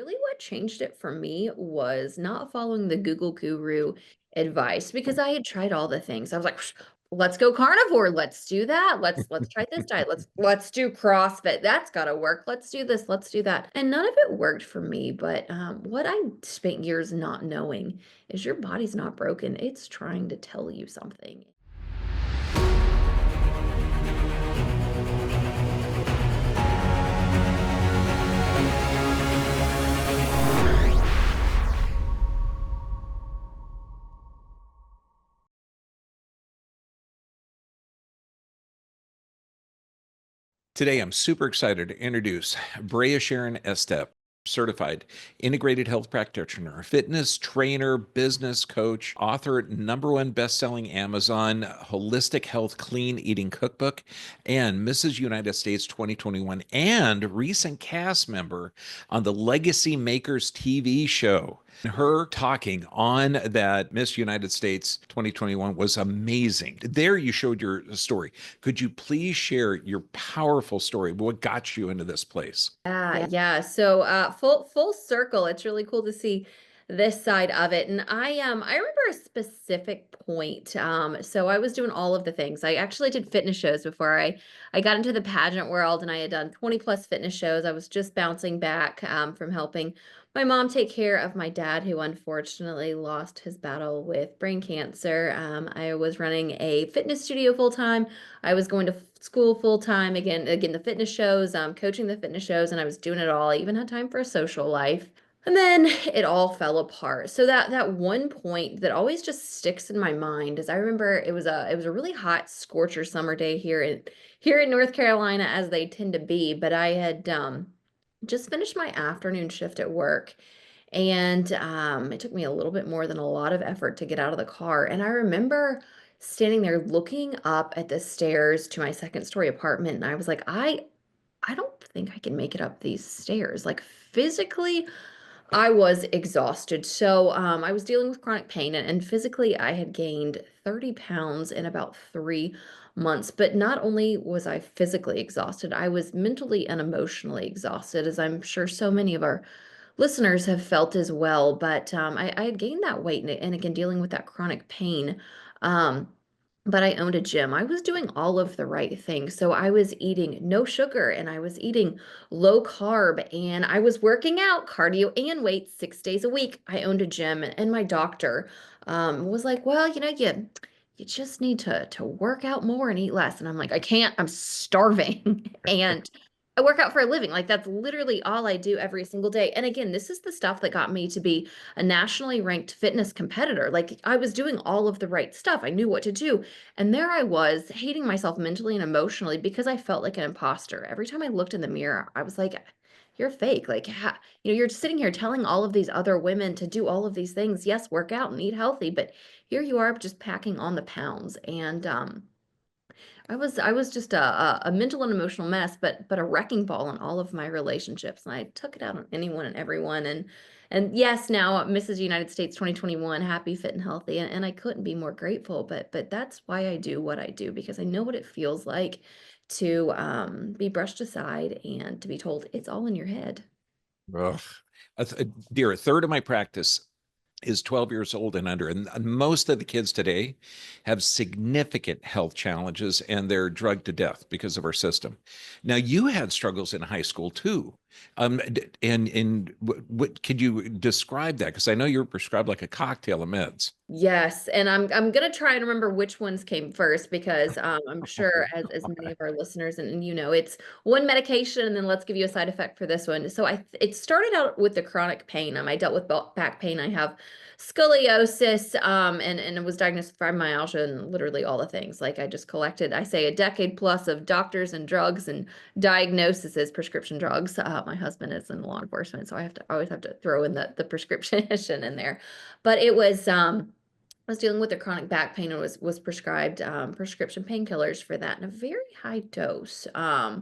really what changed it for me was not following the Google guru advice because I had tried all the things. I was like, let's go carnivore. Let's do that. Let's try this diet. Let's do CrossFit. That's got to work. Let's do this. Let's do that. And none of it worked for me. But what I spent years not knowing is your body's not broken. It's trying to tell you something. Today, I'm super excited to introduce Brea Sharron Estep, certified integrated health practitioner, fitness trainer, business coach, author, #1 best-selling Amazon holistic health clean eating cookbook, and Mrs. United States 2021, and recent cast member on the Legacy Makers TV show. Her talking on that Miss United States 2021 was amazing. There you showed your story. Could you please share your powerful story? What got you into this place? Yeah. So full circle. It's really cool to see this side of it. And I remember a specific point. So I was doing all of the things. I actually did fitness shows before I got into the pageant world, and I had done 20 plus fitness shows. I was just bouncing back from helping my mom take care of my dad, who unfortunately lost his battle with brain cancer. I was running a fitness studio full time. I was going to school full time again, the fitness shows, coaching the fitness shows, and I was doing it all. I even had time for a social life. And then it all fell apart. So that one point that always just sticks in my mind is I remember it was a really hot scorcher summer day here in North Carolina, as they tend to be, but I had just finished my afternoon shift at work, and it took me a little bit more than a lot of effort to get out of the car. And I remember standing there looking up at the stairs to my second story apartment, and I was like, I don't think I can make it up these stairs. Like, physically, I was exhausted. So I was dealing with chronic pain, and physically I had gained 30 pounds in about 3 months. But not only was I physically exhausted, I was mentally and emotionally exhausted, as I'm sure so many of our listeners have felt as well. But I had gained that weight, and again, dealing with that chronic pain. Um, but I owned a gym. I was doing all of the right things. So I was eating no sugar, and I was eating low carb, and I was working out cardio and weights 6 days a week. I owned a gym, and my doctor was like, well, you just need to work out more and eat less. And I'm like, I can't, I'm starving. And I work out for a living. Like, that's literally all I do every single day. And again, this is the stuff that got me to be a nationally ranked fitness competitor. Like, I was doing all of the right stuff. I knew what to do. And there I was, hating myself mentally and emotionally because I felt like an imposter. Every time I looked in the mirror, I was like, you're fake. Like, you're sitting here telling all of these other women to do all of these things. Yes, work out and eat healthy, but here you are just packing on the pounds. And I was just a mental and emotional mess, but a wrecking ball in all of my relationships, and I took it out on anyone and everyone. And yes, now Mrs. United States 2021, happy, fit, and healthy, and I couldn't be more grateful. But that's why I do what I do, because I know what it feels like to be brushed aside and to be told it's all in your head. Ugh. Dear, a third of my practice is 12 years old and under. And most of the kids today have significant health challenges, and they're drugged to death because of our system. Now, you had struggles in high school too. And what could you describe that? Because I know you were prescribed like a cocktail of meds. Yes, and I'm gonna try and remember which ones came first, because I'm sure, as many of our listeners, and it's one medication, and then let's give you a side effect for this one. So it started out with the chronic pain. I dealt with back pain. I have scoliosis, and was diagnosed with fibromyalgia and literally all the things. Like, I just collected, I say, a decade plus of doctors and drugs and diagnoses, prescription drugs. My husband is in law enforcement, so I always have to throw in the prescription in there. But it was I was dealing with a chronic back pain, and was prescribed prescription painkillers for that in a very high dose. I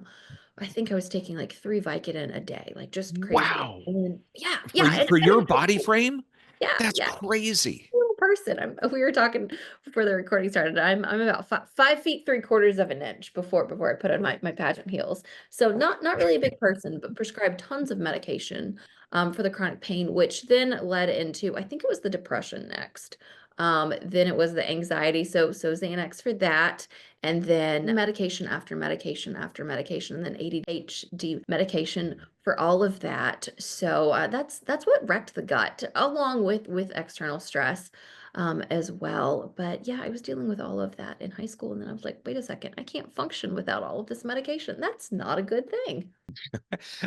think I was taking like 3 Vicodin a day, like, just crazy. Wow. And yeah, For, yeah, and for I your mean, body frame? yeah, That's yeah, crazy. little person. We were talking before the recording started. I'm about 5 feet 3/4 of an inch before I put on my pageant heels. So not really a big person, but prescribed tons of medication. for the chronic pain, which then led into, I think it was the depression next. Then it was the anxiety. So Xanax for that, and then medication after medication after medication, and then ADHD medication for all of that. So that's what wrecked the gut, along with external stress as well. But yeah, I was dealing with all of that in high school, and then I was like, wait a second, I can't function without all of this medication. That's not a good thing.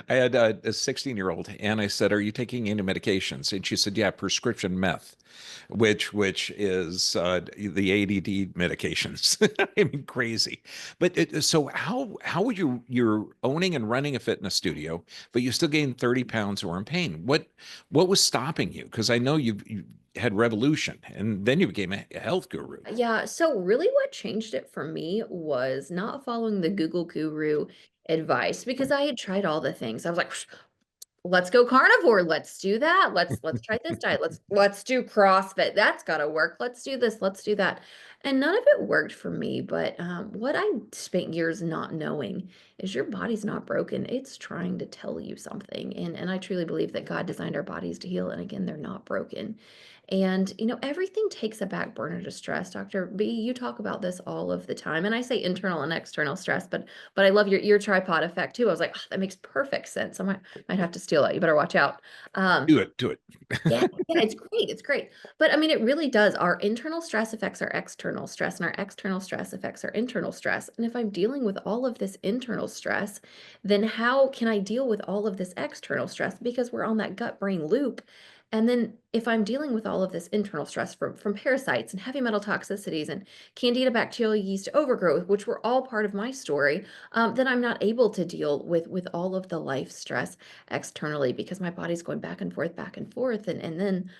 I had a 16-year-old and I said, "Are you taking any medications?" And she said, "Yeah, prescription meth," which is the ADD medications. I mean, crazy. But so how would you're owning and running a fitness studio, but you still gained 30 pounds or in pain? What was stopping you? Because I know you had Revolution and then you became a health guru. Yeah, so really what changed it for me was not following the Google guru advice, because I had tried all the things. I was like, let's go carnivore. Let's do that. Let's try this diet. Let's do CrossFit. That's got to work. Let's do this. Let's do that. And none of it worked for me. But what I spent years not knowing is your body's not broken. It's trying to tell you something. And I truly believe that God designed our bodies to heal. And again, they're not broken. And everything takes a back burner to stress. Dr. B, you talk about this all of the time. And I say internal and external stress, but I love your tripod effect too. I was like, "Oh, that makes perfect sense. I might have to steal that. You better watch out." Do it. Yeah, yeah, it's great. It's great. But I mean, it really does. Our internal stress affects our external stress, and our external stress affects our internal stress. And if I'm dealing with all of this internal stress, then how can I deal with all of this external stress? Because we're on that gut brain loop. And then if I'm dealing with all of this internal stress from parasites and heavy metal toxicities and candida bacterial yeast overgrowth, which were all part of my story, then I'm not able to deal with all of the life stress externally, because my body's going back and forth. And then,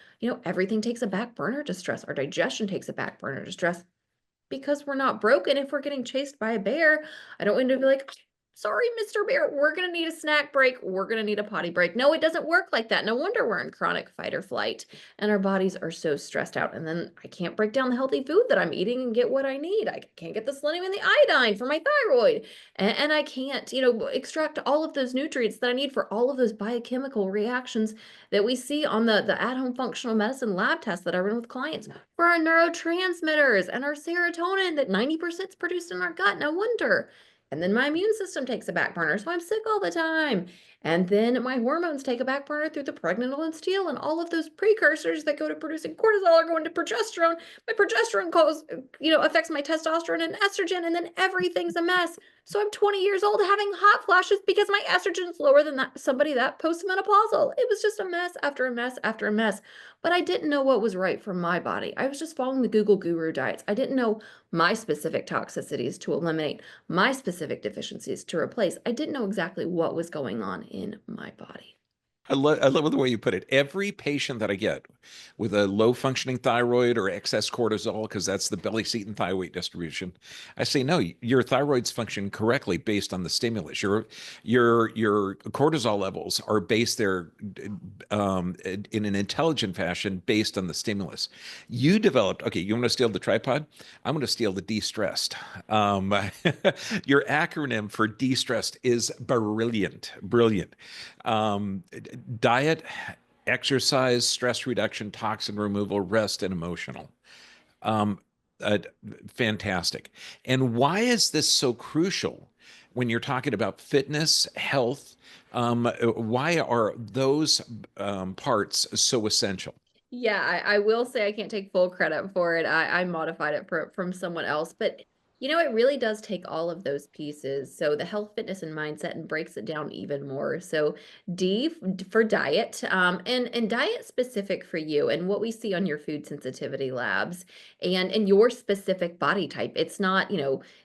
everything takes a back burner to stress. Our digestion takes a back burner to stress, because we're not broken. If we're getting chased by a bear, I don't want to be like, sorry, Mr. Bear, we're going to need a snack break. We're going to need a potty break. No, it doesn't work like that. No wonder we're in chronic fight or flight and our bodies are so stressed out. And then I can't break down the healthy food that I'm eating and get what I need. I can't get the selenium and the iodine for my thyroid. And I can't, extract all of those nutrients that I need for all of those biochemical reactions that we see on the at-home functional medicine lab tests that I run with clients for our neurotransmitters and our serotonin that 90% is produced in our gut. No wonder. And then my immune system takes a back burner, so I'm sick all the time. And then my hormones take a back burner through the pregnenolone steal, and all of those precursors that go to producing cortisol are going to progesterone. My progesterone affects my testosterone and estrogen, and then everything's a mess. So I'm 20 years old having hot flashes because my estrogen's lower than somebody that postmenopausal. It was just a mess after a mess after a mess. But I didn't know what was right for my body. I was just following the Google guru diets. I didn't know my specific toxicities to eliminate, my specific deficiencies to replace. I didn't know exactly what was going on in my body. I love the way you put it. Every patient that I get with a low functioning thyroid or excess cortisol, because that's the belly seat and thigh weight distribution, I say, no, your thyroid's functioning correctly based on the stimulus. Your cortisol levels are based there in an intelligent fashion based on the stimulus. You developed, okay, you want to steal the tripod? I'm going to steal the de-stressed. Um, your acronym for de-stressed is brilliant, brilliant. Um, Diet, exercise, stress reduction, toxin removal, rest, and emotional. Um, uh, Fantastic. And why is this so crucial when you're talking about fitness, health? Why are those parts so essential? Yeah, I will say I can't take full credit for it. I modified it from someone else, but it really does take all of those pieces. So the health, fitness, and mindset, and breaks it down even more. So for diet, and diet specific for you and what we see on your food sensitivity labs and your specific body type. It's not,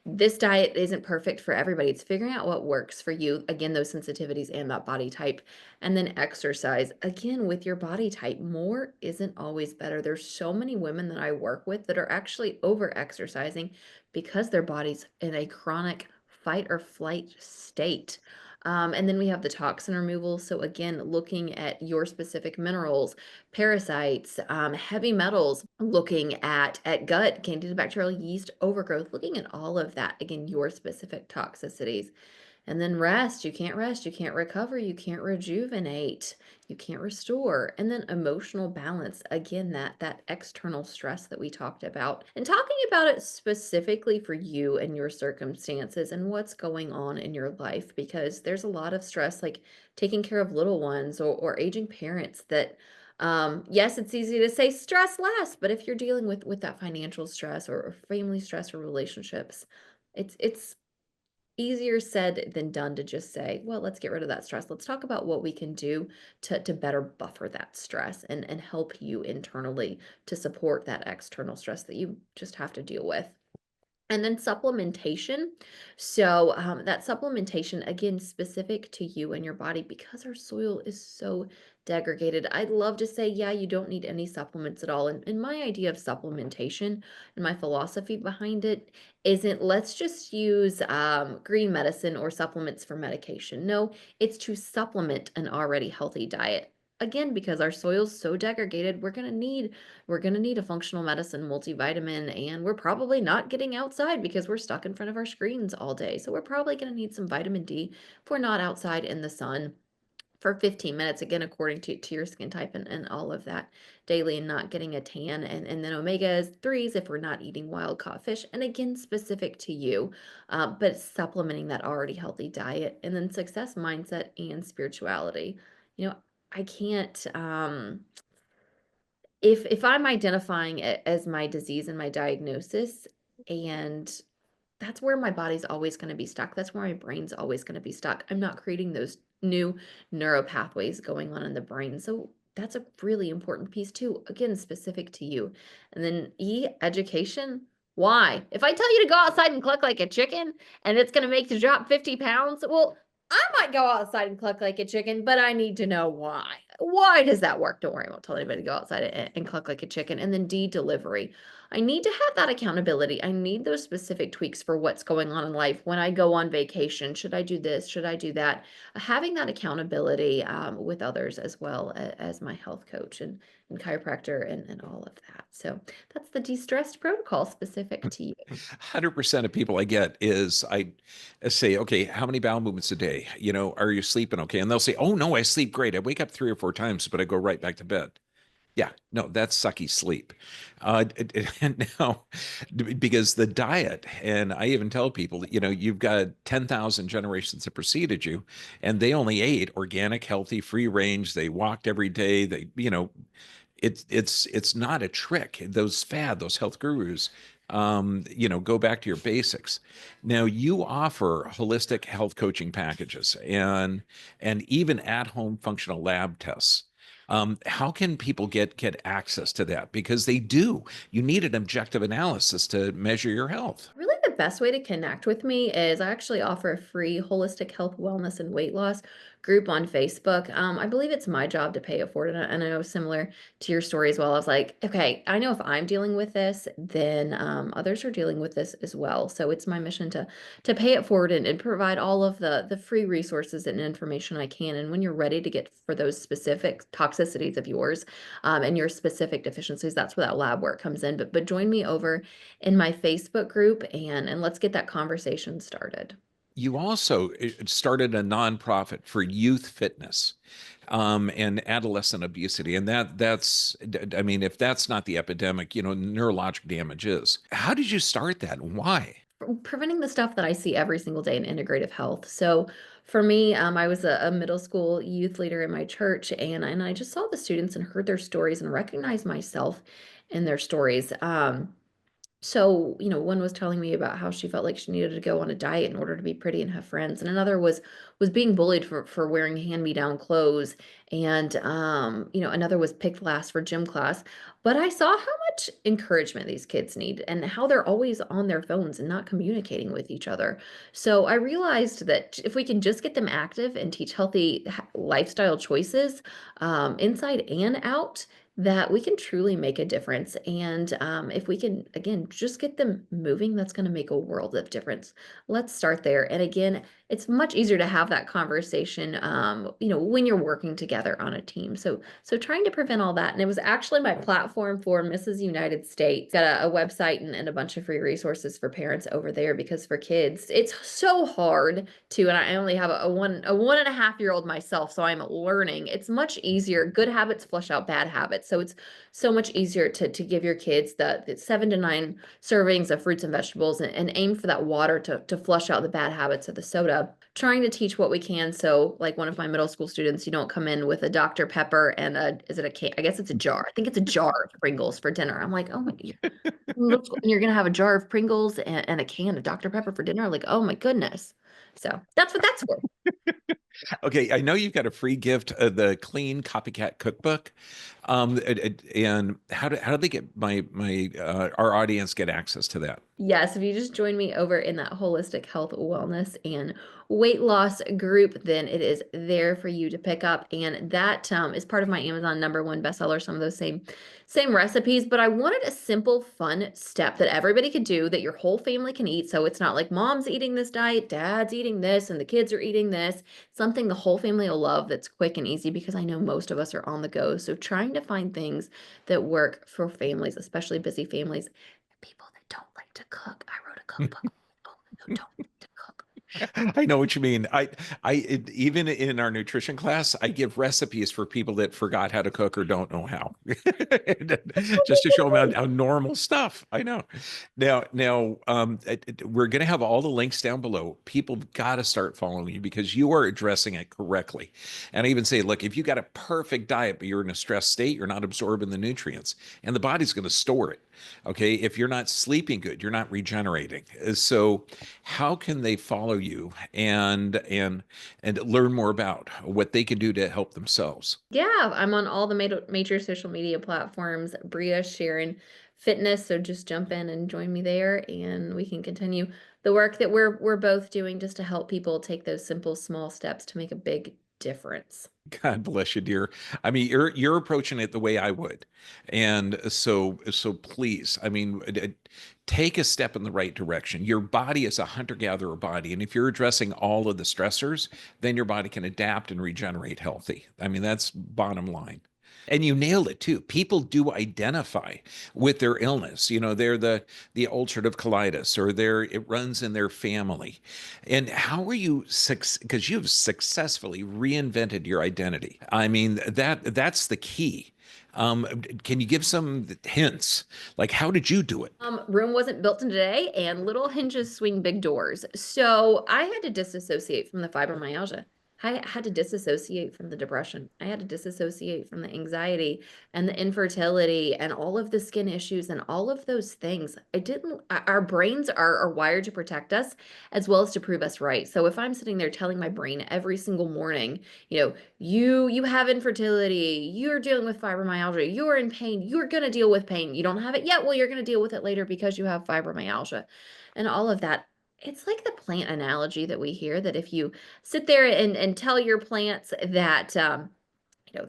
this diet isn't perfect for everybody. It's figuring out what works for you. Again, those sensitivities and that body type. And then exercise, again, with your body type. More isn't always better. There's so many women that I work with that are actually over exercising because their body's in a chronic fight or flight state. And then we have the toxin removal. So again, looking at your specific minerals, parasites, heavy metals, looking at gut, candida bacterial yeast overgrowth, looking at all of that. Again, your specific toxicities. And then rest, you can't recover, you can't rejuvenate, you can't restore. And then emotional balance, again, that external stress that we talked about. And talking about it specifically for you and your circumstances and what's going on in your life, because there's a lot of stress, like taking care of little ones or aging parents that yes, it's easy to say stress less, but if you're dealing with that financial stress or family stress or relationships, it's easier said than done to just say, well, let's get rid of that stress. Let's talk about what we can do to better buffer that stress and help you internally to support that external stress that you just have to deal with. And then supplementation. So, that supplementation, again, specific to you and your body because our soil is so degraded. I'd love to say, yeah, you don't need any supplements at all. And my idea of supplementation and my philosophy behind it isn't let's just use green medicine or supplements for medication. No, it's to supplement an already healthy diet. Again, because our soil's so degraded, we're going to need a functional medicine multivitamin, and we're probably not getting outside because we're stuck in front of our screens all day. So we're probably going to need some vitamin D if we're not outside in the sun for 15 minutes, again, according to your skin type and all of that daily and not getting a tan. And then omega 3s if we're not eating wild caught fish. And again, specific to you, but supplementing that already healthy diet. And then success mindset and spirituality. You know, I can't. If I'm identifying it as my disease and my diagnosis, and that's where my body's always gonna be stuck, that's where my brain's always gonna be stuck. I'm not creating those new neural pathways going on in the brain, so that's a really important piece too, again, specific to you. And then E, education. Why? If I tell you to go outside and cluck like a chicken and it's gonna make you drop 50 pounds, well, I might go outside and cluck like a chicken, but I need to know why. Why does that work? Don't worry, I won't tell anybody to go outside and cluck like a chicken. And then D, delivery. I need to have that accountability. I need those specific tweaks for what's going on in life. When I go on vacation, should I do this? Should I do that? Having that accountability with others as well as my health coach and chiropractor and all of that. So that's the de-stressed protocol specific to you. 100% of people I get is I say, okay, how many bowel movements a day? Are you sleeping okay? And they'll say, oh, no, I sleep great. I wake up 3 or 4 times, but I go right back to bed. Yeah, no, that's sucky sleep. And now, because the diet, and I even tell people that, you've got 10,000 generations that preceded you, and they only ate organic, healthy, free range. They walked every day. It's not a trick. Those health gurus, go back to your basics. Now you offer holistic health coaching packages and even at-home functional lab tests. How can people get access to that? Because they do. You need an objective analysis to measure your health. Really, the best way to connect with me is I actually offer a free holistic health, wellness, and weight loss group on Facebook. I believe it's my job to pay it forward. And I know similar to your story as well. I was like, okay, I know if I'm dealing with this, then others are dealing with this as well. So it's my mission to pay it forward and provide all of the free resources and information I can. And when you're ready to get for those specific toxicities of yours and your specific deficiencies, that's where that lab work comes in. But join me over in my Facebook group and let's get that conversation started. You also started a nonprofit for youth fitness, and adolescent obesity, and I mean, if that's not the epidemic, neurologic damage is. How did you start that? And why? Preventing the stuff that I see every single day in integrative health. So for me, I was a middle school youth leader in my church, and I just saw the students and heard their stories and recognized myself in their stories. So, one was telling me about how she felt like she needed to go on a diet in order to be pretty and have friends, and another was being bullied for wearing hand-me-down clothes, and another was picked last for gym class. But I saw how much encouragement these kids need and how they're always on their phones and not communicating with each other. So I realized that if we can just get them active and teach healthy lifestyle choices, inside and out, that we can truly make a difference. And if we can, again, just get them moving, that's going to make a world of difference. Let's start there. And again, it's much easier to have that conversation, when you're working together on a team. So trying to prevent all that. And it was actually my platform for Mrs. United States. Got a website and a bunch of free resources for parents over there, because for kids, it's so hard to, and I only have a 1.5 year old myself, so I'm learning. It's much easier. Good habits flush out bad habits. So it's so much easier to give your kids the 7 to 9 servings of fruits and vegetables, and aim for that water to flush out the bad habits of the soda. Trying to teach what we can. So like one of my middle school students, you don't come in with a Dr. Pepper and is it a can? I guess it's a jar. I think it's a jar of Pringles for dinner. I'm like, oh my, you're gonna have a jar of Pringles and a can of Dr. Pepper for dinner. Like, oh my goodness. So that's what that's for. Okay, I know you've got a free gift of the Clean Copycat Cookbook. And how do they get my our audience get access to that? Yes, if you just join me over in that holistic health, wellness, and weight loss group, then it is there for you to pick up. And that is part of my Amazon #1 bestseller, some of those same recipes. But I wanted a simple, fun step that everybody could do, that your whole family can eat. So it's not like mom's eating this diet, dad's eating this, and the kids are eating this. Something the whole family will love, that's quick and easy, because I know most of us are on the go. So trying to find things that work for families, especially busy families. People that don't like to cook. I wrote a cookbook for people who don't like to cook. I know what you mean. Even in our nutrition class, I give recipes for people that forgot how to cook or don't know how, just to show them how normal stuff. I know. We're going to have all the links down below. People got to start following you because you are addressing it correctly. And I even say, look, if you got a perfect diet, but you're in a stressed state, you're not absorbing the nutrients, and the body's going to store it. Okay, if you're not sleeping good, you're not regenerating. So how can they follow you and learn more about what they can do to help themselves? Yeah, I'm on all the major social media platforms, Brea, Sharron Fitness. So just jump in and join me there, and we can continue the work that we're both doing, just to help people take those simple, small steps to make a big difference. God bless you, dear. I mean, you're approaching it the way I would, and so please, I mean, take a step in the right direction. Your body is a hunter-gatherer body, and if you're addressing all of the stressors, then your body can adapt and regenerate healthy. I mean, that's bottom line. And you nailed it too. People do identify with their illness. You know, they're the ulcerative colitis, or it runs in their family. And how are you because you've successfully reinvented your identity. I mean, that's the key. Can you give some hints? Like, how did you do it? Rome wasn't built in a day, and little hinges swing big doors. So I had to disassociate from the fibromyalgia. I had to disassociate from the depression. I had to disassociate from the anxiety and the infertility and all of the skin issues and all of those things. I didn't, our brains are wired to protect us as well as to prove us right. So if I'm sitting there telling my brain every single morning, you have infertility, you're dealing with fibromyalgia, you're in pain, you're going to deal with pain. You don't have it yet, well, you're going to deal with it later because you have fibromyalgia and all of that. It's like the plant analogy that we hear, that if you sit there and tell your plants that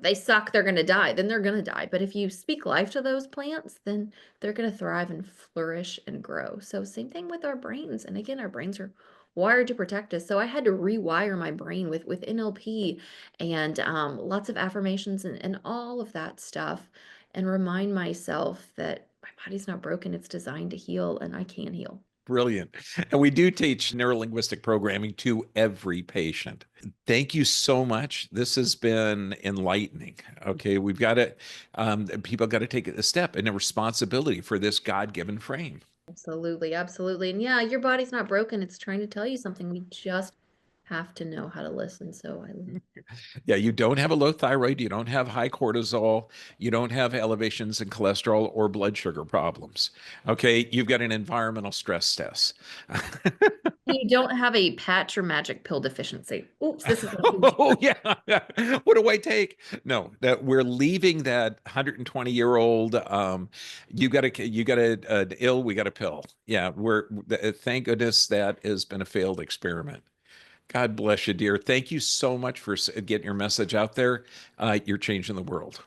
they suck, they're going to die, then they're going to die. But if you speak life to those plants, then they're going to thrive and flourish and grow. So same thing with our brains. And again, our brains are wired to protect us. So I had to rewire my brain with NLP and lots of affirmations and all of that stuff, and remind myself that my body's not broken. It's designed to heal, and I can heal. Brilliant. And we do teach neurolinguistic programming to every patient. Thank you so much. This has been enlightening. Okay. People got to take a step and a responsibility for this God-given frame. Absolutely, absolutely. And yeah, your body's not broken. It's trying to tell you something. We just have to know how to listen. So I Yeah, you don't have a low thyroid, you don't have high cortisol, you don't have elevations in cholesterol or blood sugar problems. Okay, you've got an environmental stress test. You don't have a patch or magic pill deficiency. Oops, this is a huge. Oh yeah. What do I take? No, that we're leaving that 120-year-old. You got a ill. We got a pill. Yeah, thank goodness that has been a failed experiment. God bless you, dear. Thank you so much for getting your message out there. You're changing the world.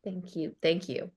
Thank you. Thank you.